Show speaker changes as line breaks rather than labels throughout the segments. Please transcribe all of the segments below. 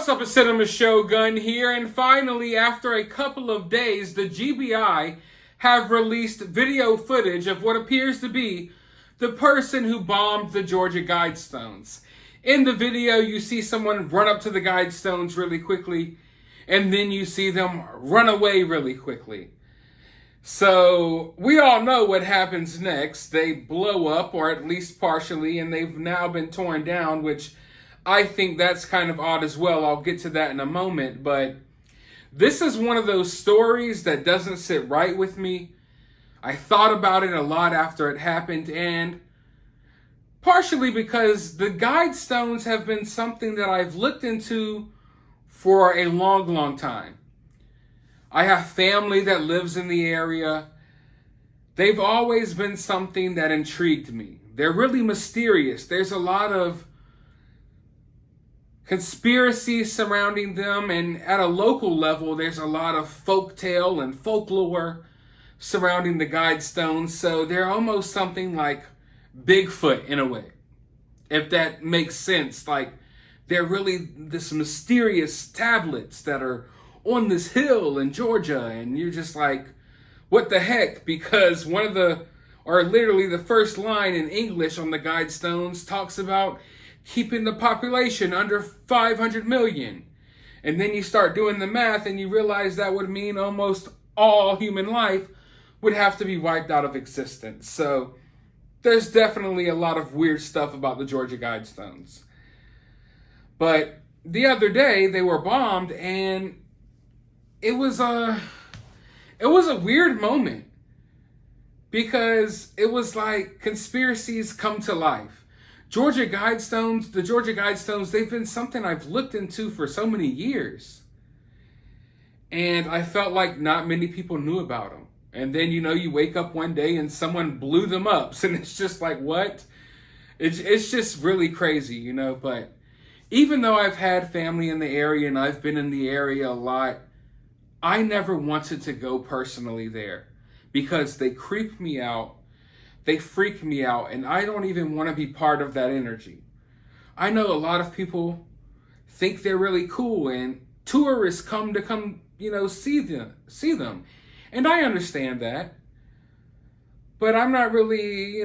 What's up, it's Cinema Shogun here, and finally, after a couple of days, the GBI have released video footage of what appears to be the person who bombed the Georgia Guidestones. In the video, you see someone run up to the Guidestones really quickly, and then you see them run away really quickly. So, we all know what happens next. They blow up, or at least partially, and they've now been torn down, which I think that's kind of odd as well. I'll get to that in a moment, but this is one of those stories that doesn't sit right with me. I thought about it a lot after it happened, and partially because the Guidestones have been something that I've looked into for a long, long time. I have family that lives in the area. They've always been something that intrigued me. They're really mysterious. There's a lot of conspiracies surrounding them, and at a local level, there's a lot of folktale and folklore surrounding the Guidestones, so they're almost something like Bigfoot in a way, if that makes sense. Like, they're really this mysterious tablets that are on this hill in Georgia, and you're just like, what the heck? Because literally the first line in English on the Guidestones talks about keeping the population under 500 million. And then you start doing the math and you realize that would mean almost all human life would have to be wiped out of existence. So there's definitely a lot of weird stuff about the Georgia Guidestones. But the other day they were bombed, and it was a weird moment, because it was like conspiracies come to life. The Georgia Guidestones, they've been something I've looked into for so many years. And I felt like not many people knew about them. And then, you wake up one day and someone blew them up. And it's just like, what? It's just really crazy, But even though I've had family in the area and I've been in the area a lot, I never wanted to go personally there because they creep me out. They freak me out, and I don't even want to be part of that energy. I know a lot of people think they're really cool, and tourists come, see them. And I understand that. But I'm not really,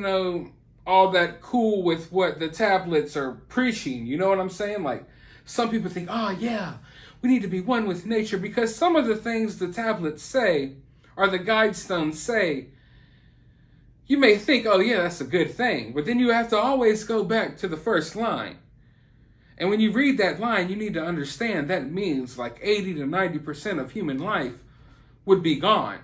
all that cool with what the tablets are preaching. You know what I'm saying? Like, some people think, oh yeah, we need to be one with nature, because some of the things the tablets say, or the Guidestones say, you may think, oh yeah, that's a good thing. But then you have to always go back to the first line. And when you read that line, you need to understand that means like 80 to 90% of human life would be gone.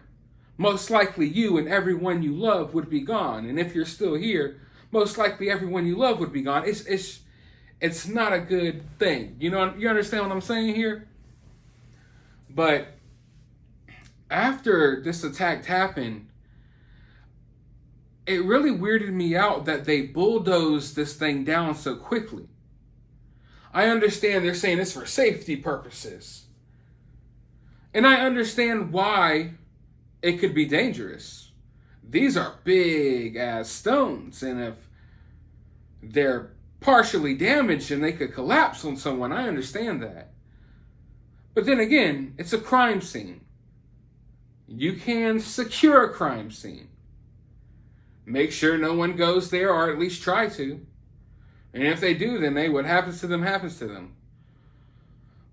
Most likely you and everyone you love would be gone. And if you're still here, most likely everyone you love would be gone. It's not a good thing. You understand what I'm saying here? But after this attack happened, it really weirded me out that they bulldozed this thing down so quickly. I understand they're saying it's for safety purposes. And I understand why it could be dangerous. These are big ass stones, and if they're partially damaged and they could collapse on someone, I understand that. But then again, it's a crime scene. You can secure a crime scene. Make sure no one goes there, or at least try to. And if they do, then what happens to them happens to them.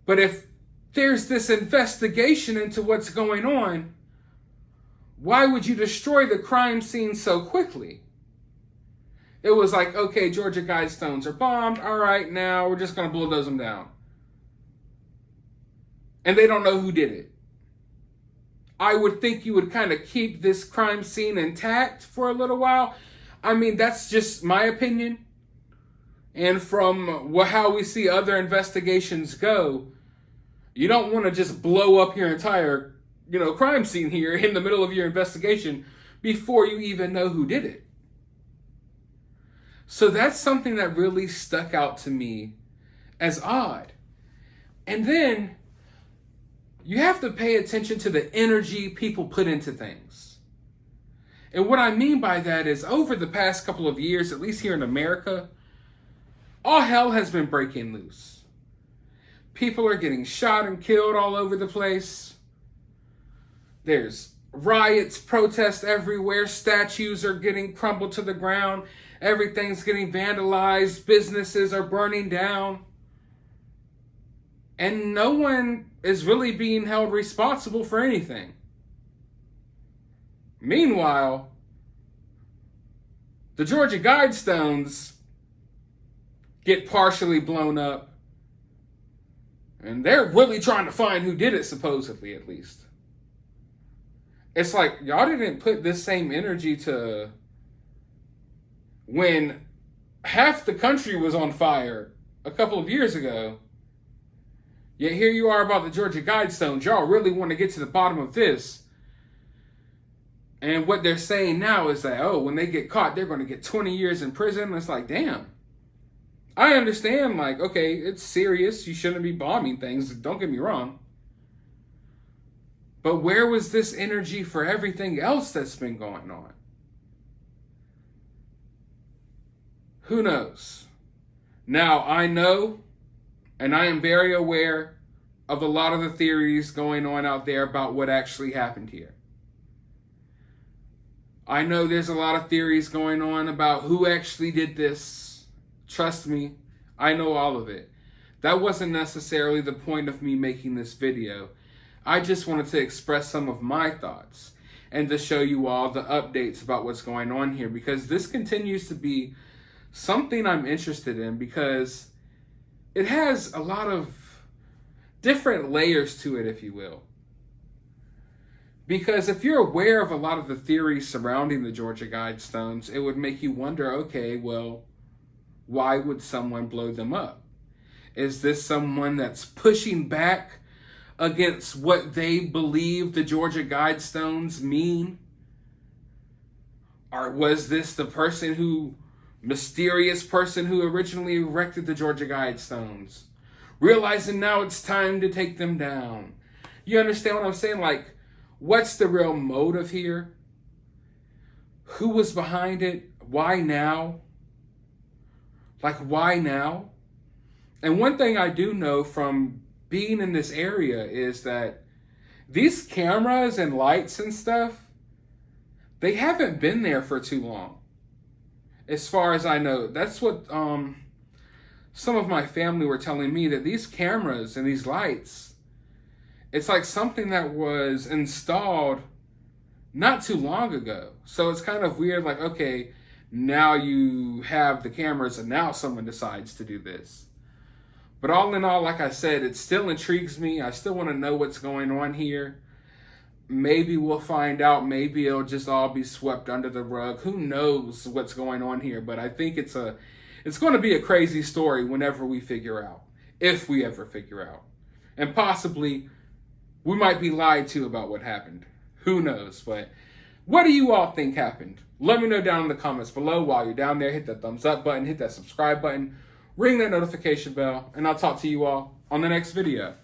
But if there's this investigation into what's going on, why would you destroy the crime scene so quickly? It was like, okay, Georgia Guidestones are bombed. All right, now we're just going to bulldoze them down. And they don't know who did it. I would think you would kind of keep this crime scene intact for a little while. I mean, that's just my opinion. And from how we see other investigations go, you don't want to just blow up your entire, crime scene here in the middle of your investigation before you even know who did it. So that's something that really stuck out to me as odd. And then you have to pay attention to the energy people put into things. And what I mean by that is, over the past couple of years, at least here in America, all hell has been breaking loose. People are getting shot and killed all over the place. There's riots, protests everywhere. Statues are getting crumbled to the ground. Everything's getting vandalized. Businesses are burning down. And no one is really being held responsible for anything. Meanwhile, the Georgia Guidestones get partially blown up. And they're really trying to find who did it, supposedly, at least. It's like, y'all didn't put this same energy to when half the country was on fire a couple of years ago. Yet here you are about the Georgia Guidestones. Y'all really want to get to the bottom of this. And what they're saying now is that, oh, when they get caught, they're going to get 20 years in prison. And it's like, damn. I understand, like, okay, it's serious. You shouldn't be bombing things. Don't get me wrong. But where was this energy for everything else that's been going on? Who knows? Now, I know, and I am very aware of a lot of the theories going on out there about what actually happened here. I know there's a lot of theories going on about who actually did this. Trust me, I know all of it. That wasn't necessarily the point of me making this video. I just wanted to express some of my thoughts and to show you all the updates about what's going on here, because this continues to be something I'm interested in, because it has a lot of different layers to it, if you will. Because if you're aware of a lot of the theories surrounding the Georgia Guidestones, it would make you wonder, okay, well, why would someone blow them up? Is this someone that's pushing back against what they believe the Georgia Guidestones mean? Or was this the mysterious person who originally erected the Georgia Guidestones, realizing now it's time to take them down? You understand what I'm saying? Like, what's the real motive here? Who was behind it? Why now? Like, why now? And one thing I do know from being in this area is that these cameras and lights and stuff, they haven't been there for too long. As far as I know, that's what some of my family were telling me, that these cameras and these lights, it's like something that was installed not too long ago. So it's kind of weird, like, okay, now you have the cameras and now someone decides to do this. But all in all, like I said, it still intrigues me. I still want to know what's going on here. Maybe we'll find out. Maybe it'll just all be swept under the rug. Who knows what's going on here? But I think it's going to be a crazy story whenever we figure out, if we ever figure out. And possibly we might be lied to about what happened. Who knows? But what do you all think happened? Let me know down in the comments below. While you're down there, hit that thumbs up button, hit that subscribe button, ring that notification bell, and I'll talk to you all on the next video.